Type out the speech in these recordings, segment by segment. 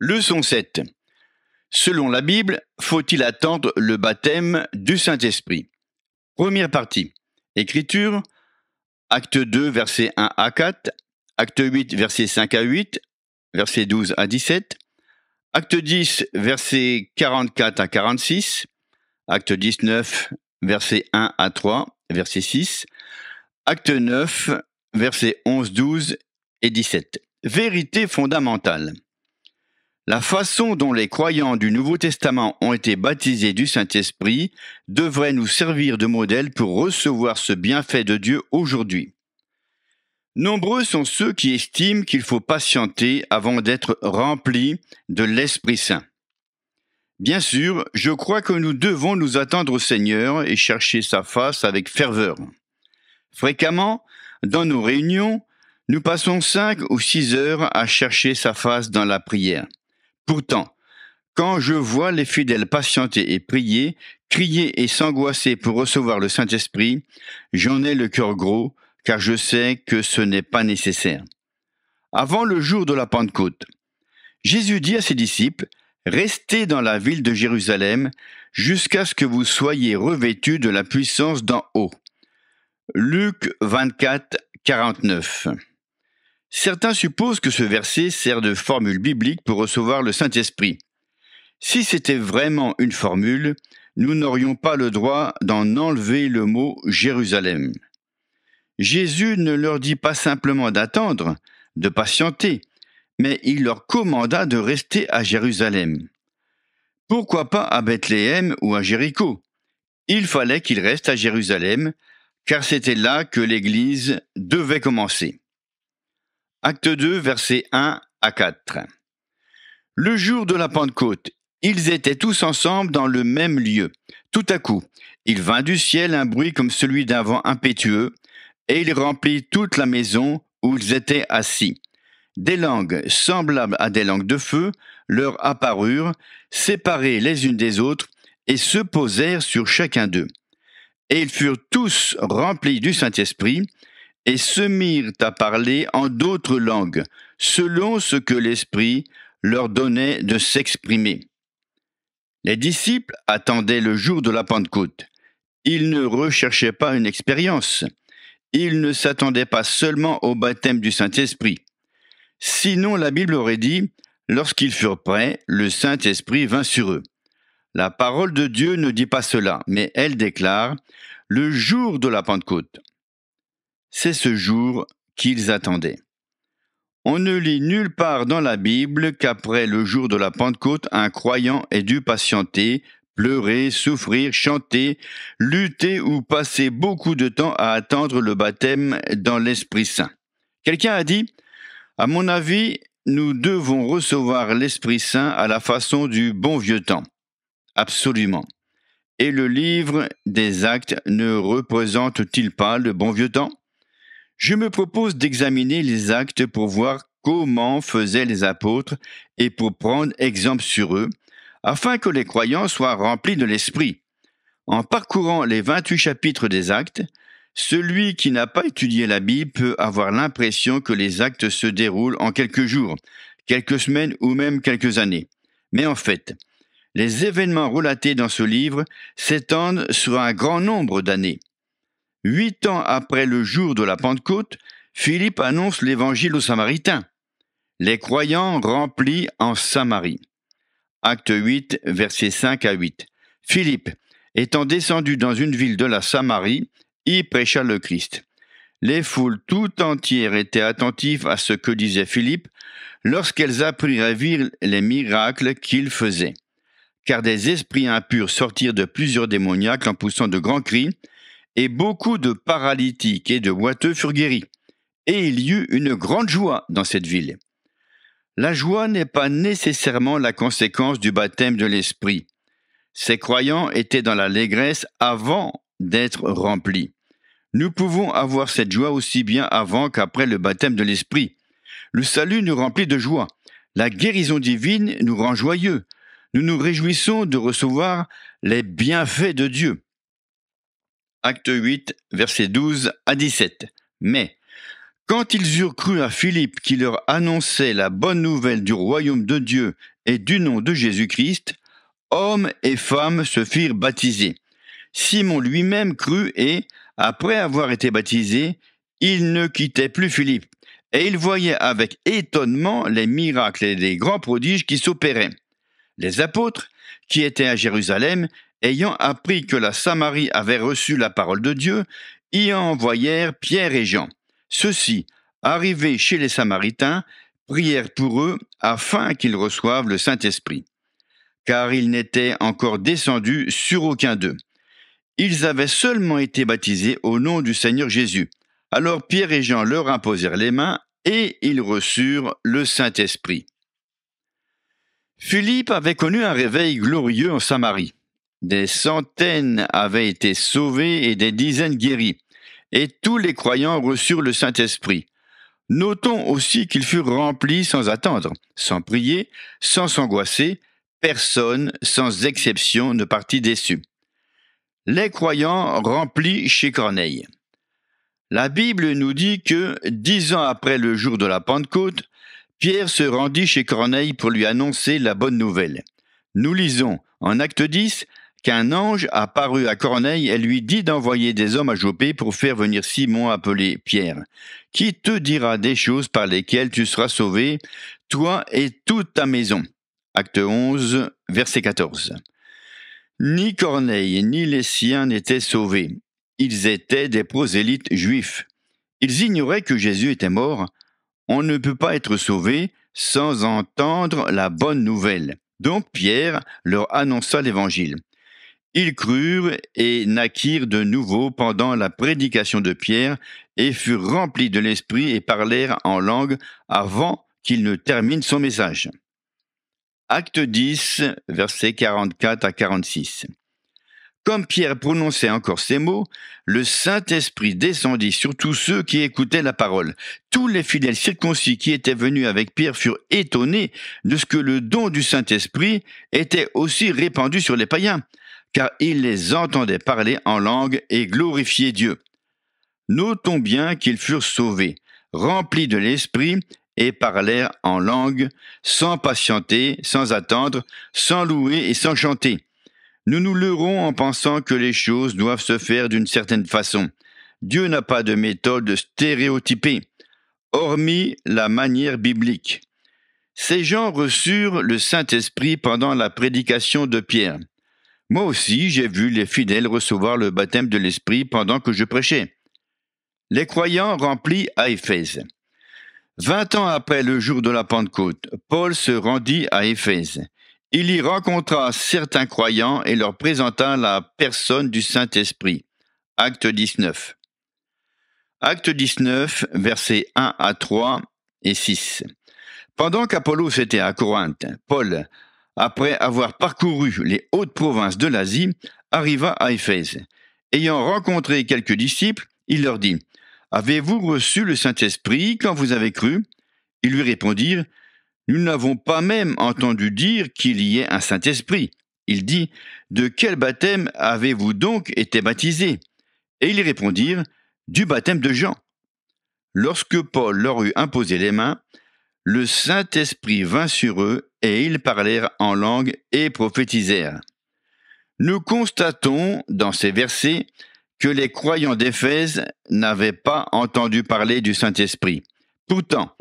Leçon 7. Selon la Bible, faut-il attendre le baptême du Saint-Esprit? Première partie. Écriture, acte 2, versets 1 à 4, acte 8, versets 5 à 8, versets 12 à 17, acte 10, versets 44 à 46, acte 19, versets 1 à 3, verset 6, acte 9, versets 11, 12 et 17. Vérité fondamentale. La façon dont les croyants du Nouveau Testament ont été baptisés du Saint-Esprit devrait nous servir de modèle pour recevoir ce bienfait de Dieu aujourd'hui. Nombreux sont ceux qui estiment qu'il faut patienter avant d'être remplis de l'Esprit Saint. Bien sûr, je crois que nous devons nous attendre au Seigneur et chercher sa face avec ferveur. Fréquemment, dans nos réunions, nous passons 5 ou 6 heures à chercher sa face dans la prière. Pourtant, quand je vois les fidèles patienter et prier, crier et s'angoisser pour recevoir le Saint-Esprit, j'en ai le cœur gros, car je sais que ce n'est pas nécessaire. Avant le jour de la Pentecôte, Jésus dit à ses disciples, « Restez dans la ville de Jérusalem jusqu'à ce que vous soyez revêtus de la puissance d'en haut. » Luc 24, 49. Certains supposent que ce verset sert de formule biblique pour recevoir le Saint-Esprit. Si c'était vraiment une formule, nous n'aurions pas le droit d'en enlever le mot Jérusalem. Jésus ne leur dit pas simplement d'attendre, de patienter, mais il leur commanda de rester à Jérusalem. Pourquoi pas à Bethléem ou à Jéricho? Il fallait qu'ils restent à Jérusalem, car c'était là que l'Église devait commencer. Acte 2, versets 1 à 4. Le jour de la Pentecôte, ils étaient tous ensemble dans le même lieu. Tout à coup, il vint du ciel un bruit comme celui d'un vent impétueux, et il remplit toute la maison où ils étaient assis. Des langues semblables à des langues de feu leur apparurent, séparées les unes des autres, et se posèrent sur chacun d'eux. Et ils furent tous remplis du Saint-Esprit, et se mirent à parler en d'autres langues, selon ce que l'Esprit leur donnait de s'exprimer. Les disciples attendaient le jour de la Pentecôte. Ils ne recherchaient pas une expérience. Ils ne s'attendaient pas seulement au baptême du Saint-Esprit. Sinon, la Bible aurait dit, lorsqu'ils furent prêts, le Saint-Esprit vint sur eux. La parole de Dieu ne dit pas cela, mais elle déclare, le jour de la Pentecôte. C'est ce jour qu'ils attendaient. On ne lit nulle part dans la Bible qu'après le jour de la Pentecôte, un croyant ait dû patienter, pleurer, souffrir, chanter, lutter ou passer beaucoup de temps à attendre le baptême dans l'Esprit Saint. Quelqu'un a dit, « À mon avis, nous devons recevoir l'Esprit Saint à la façon du bon vieux temps. » Absolument. Et le livre des Actes ne représente-t-il pas le bon vieux temps? Je me propose d'examiner les actes pour voir comment faisaient les apôtres et pour prendre exemple sur eux, afin que les croyants soient remplis de l'Esprit. En parcourant les 28 chapitres des actes, celui qui n'a pas étudié la Bible peut avoir l'impression que les actes se déroulent en quelques jours, quelques semaines ou même quelques années. Mais en fait, les événements relatés dans ce livre s'étendent sur un grand nombre d'années. 8 ans après le jour de la Pentecôte, Philippe annonce l'évangile aux Samaritains. Les croyants remplis en Samarie. Acte 8, versets 5 à 8. Philippe, étant descendu dans une ville de la Samarie, y prêcha le Christ. Les foules tout entières étaient attentives à ce que disait Philippe lorsqu'elles apprirent à vivre les miracles qu'il faisait. Car des esprits impurs sortirent de plusieurs démoniaques en poussant de grands cris, et beaucoup de paralytiques et de boiteux furent guéris. Et il y eut une grande joie dans cette ville. La joie n'est pas nécessairement la conséquence du baptême de l'Esprit. Ces croyants étaient dans l'allégresse avant d'être remplis. Nous pouvons avoir cette joie aussi bien avant qu'après le baptême de l'Esprit. Le salut nous remplit de joie. La guérison divine nous rend joyeux. Nous nous réjouissons de recevoir les bienfaits de Dieu. Acte 8, versets 12 à 17. Mais, Quand ils eurent cru à Philippe qui leur annonçait la bonne nouvelle du royaume de Dieu et du nom de Jésus-Christ, hommes et femmes se firent baptiser. Simon lui-même crut et, après avoir été baptisé, il ne quittait plus Philippe, et il voyait avec étonnement les miracles et les grands prodiges qui s'opéraient. Les apôtres, qui étaient à Jérusalem, ayant appris que la Samarie avait reçu la parole de Dieu, y envoyèrent Pierre et Jean. Ceux-ci, arrivés chez les Samaritains, prièrent pour eux afin qu'ils reçoivent le Saint-Esprit, car il n'était encore descendu sur aucun d'eux. Ils avaient seulement été baptisés au nom du Seigneur Jésus. Alors Pierre et Jean leur imposèrent les mains et ils reçurent le Saint-Esprit. Philippe avait connu un réveil glorieux en Samarie. Des centaines avaient été sauvés et des dizaines guéris, et tous les croyants reçurent le Saint-Esprit. Notons aussi qu'ils furent remplis sans attendre, sans prier, sans s'angoisser. Personne, sans exception, ne partit déçu. Les croyants remplis chez Corneille. La Bible nous dit que, 10 ans après le jour de la Pentecôte, Pierre se rendit chez Corneille pour lui annoncer la bonne nouvelle. Nous lisons en Acte 10 qu'un ange apparut à Corneille et lui dit d'envoyer des hommes à Joppé pour faire venir Simon appelé Pierre, qui te dira des choses par lesquelles tu seras sauvé, toi et toute ta maison. Acte 11, verset 14. Ni Corneille ni les siens n'étaient sauvés. Ils étaient des prosélytes juifs. Ils ignoraient que Jésus était mort. On ne peut pas être sauvé sans entendre la bonne nouvelle. Donc Pierre leur annonça l'évangile. Ils crurent et naquirent de nouveau pendant la prédication de Pierre et furent remplis de l'Esprit et parlèrent en langue avant qu'il ne termine son message. Acte 10, versets 44 à 46. Comme Pierre prononçait encore ces mots, le Saint-Esprit descendit sur tous ceux qui écoutaient la parole. Tous les fidèles circoncis qui étaient venus avec Pierre furent étonnés de ce que le don du Saint-Esprit était aussi répandu sur les païens, car ils les entendaient parler en langue et glorifier Dieu. Notons bien qu'ils furent sauvés, remplis de l'Esprit, et parlèrent en langue, sans patienter, sans attendre, sans louer et sans chanter. Nous nous leurrons en pensant que les choses doivent se faire d'une certaine façon. Dieu n'a pas de méthode stéréotypée, hormis la manière biblique. Ces gens reçurent le Saint-Esprit pendant la prédication de Pierre. Moi aussi, j'ai vu les fidèles recevoir le baptême de l'Esprit pendant que je prêchais. Les croyants remplis à Éphèse. 20 ans après le jour de la Pentecôte, Paul se rendit à Éphèse. Il y rencontra certains croyants et leur présenta la personne du Saint-Esprit. Acte 19. Acte 19, versets 1 à 3 et 6. Pendant qu'Apollos était à Corinthe, Paul, après avoir parcouru les hautes provinces de l'Asie, arriva à Éphèse. Ayant rencontré quelques disciples, il leur dit : « Avez-vous reçu le Saint-Esprit quand vous avez cru ?» Ils lui répondirent : « Nous n'avons pas même entendu dire qu'il y ait un Saint-Esprit. » Il dit : « De quel baptême avez-vous donc été baptisés ?» Et ils répondirent : « Du baptême de Jean. » Lorsque Paul leur eut imposé les mains, le Saint-Esprit vint sur eux et ils parlèrent en langue et prophétisèrent. Nous constatons dans ces versets que les croyants d'Éphèse n'avaient pas entendu parler du Saint-Esprit. Pourtant,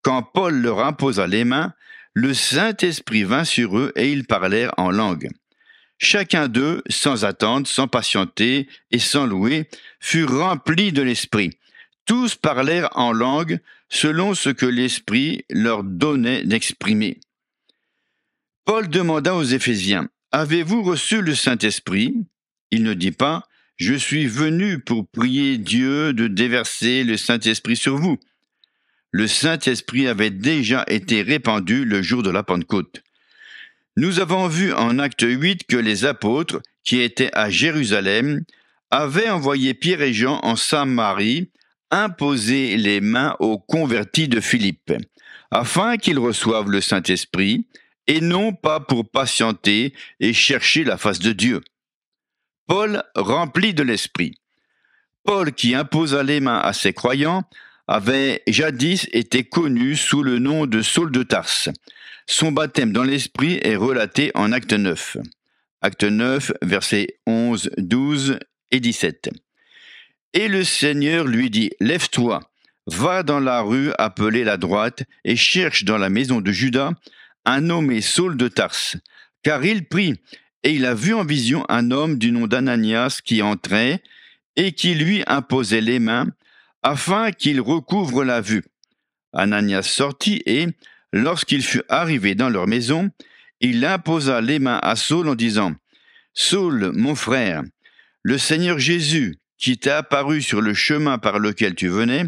quand Paul leur imposa les mains, le Saint-Esprit vint sur eux et ils parlèrent en langue. Chacun d'eux, sans attendre, sans patienter et sans louer, fut rempli de l'Esprit. Tous parlèrent en langue selon ce que l'Esprit leur donnait d'exprimer. Paul demanda aux Éphésiens : « Avez-vous reçu le Saint-Esprit » Il ne dit pas : « Je suis venu pour prier Dieu de déverser le Saint-Esprit sur vous. » Le Saint-Esprit avait déjà été répandu le jour de la Pentecôte. Nous avons vu en Acte 8 que les apôtres, qui étaient à Jérusalem, avaient envoyé Pierre et Jean en Samarie imposer les mains aux convertis de Philippe, afin qu'ils reçoivent le Saint-Esprit, et non pas pour patienter et chercher la face de Dieu. Paul rempli de l'Esprit. Paul qui imposa les mains à ses croyants avait jadis été connu sous le nom de Saul de Tarse. Son baptême dans l'Esprit est relaté en Acte 9. Acte 9, versets 11, 12 et 17. Et le Seigneur lui dit, « Lève-toi, va dans la rue appelée la droite et cherche dans la maison de Judas un nommé Saul de Tarse, car il prie, et il a vu en vision un homme du nom d'Ananias qui entrait et qui lui imposait les mains afin qu'il recouvre la vue. Ananias sortit et, lorsqu'il fut arrivé dans leur maison, il imposa les mains à Saul en disant, « Saul, mon frère, le Seigneur Jésus, qui t'est apparu sur le chemin par lequel tu venais,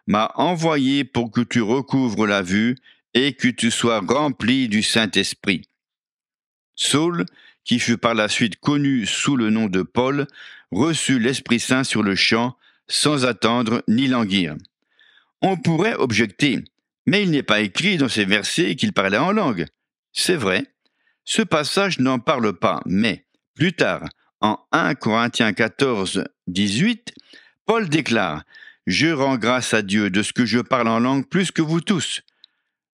m'a envoyé pour que tu recouvres la vue et que tu sois rempli du Saint-Esprit. » Saul, qui fut par la suite connu sous le nom de Paul, reçut l'Esprit Saint sur le champ, sans attendre ni languir. On pourrait objecter, mais il n'est pas écrit dans ces versets qu'il parlait en langue. C'est vrai, ce passage n'en parle pas, mais plus tard, en 1 Corinthiens 14, 18, Paul déclare « Je rends grâce à Dieu de ce que je parle en langue plus que vous tous. »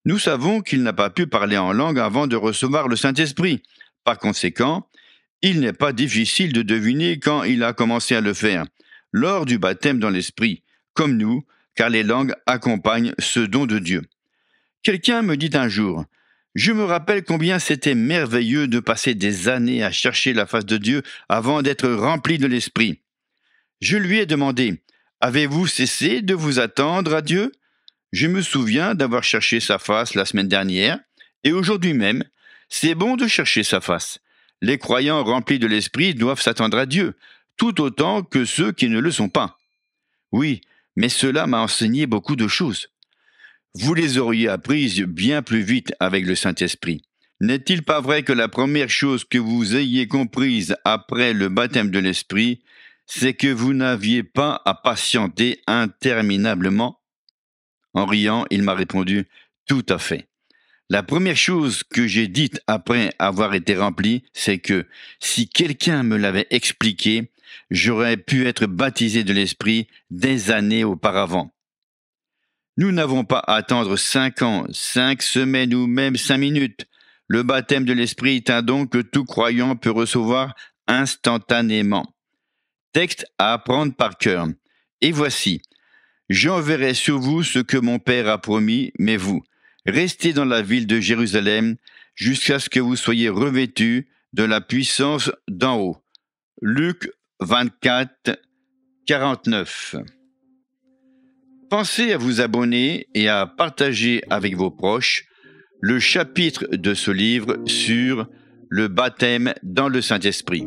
Nous savons qu'il n'a pas pu parler en langue avant de recevoir le Saint-Esprit. Par conséquent, il n'est pas difficile de deviner quand il a commencé à le faire, lors du baptême dans l'Esprit, comme nous, car les langues accompagnent ce don de Dieu. Quelqu'un me dit un jour, « Je me rappelle combien c'était merveilleux de passer des années à chercher la face de Dieu avant d'être rempli de l'Esprit. » Je lui ai demandé, « Avez-vous cessé de vous attendre à Dieu ? Je me souviens d'avoir cherché sa face la semaine dernière, et aujourd'hui même, c'est bon de chercher sa face. Les croyants remplis de l'Esprit doivent s'attendre à Dieu, tout autant que ceux qui ne le sont pas. Oui, mais cela m'a enseigné beaucoup de choses. Vous les auriez apprises bien plus vite avec le Saint-Esprit. N'est-il pas vrai que la première chose que vous ayez comprise après le baptême de l'Esprit, c'est que vous n'aviez pas à patienter interminablement ? En riant, il m'a répondu, « Tout à fait. » La première chose que j'ai dite après avoir été rempli, c'est que si quelqu'un me l'avait expliqué, j'aurais pu être baptisé de l'Esprit des années auparavant. Nous n'avons pas à attendre 5 ans, 5 semaines ou même 5 minutes. Le baptême de l'Esprit est un don que tout croyant peut recevoir instantanément. Texte à apprendre par cœur. Et voici, j'enverrai sur vous ce que mon Père a promis, mais vous, restez dans la ville de Jérusalem jusqu'à ce que vous soyez revêtus de la puissance d'en haut. Luc 24, 49. Pensez à vous abonner et à partager avec vos proches le chapitre de ce livre sur le baptême dans le Saint-Esprit.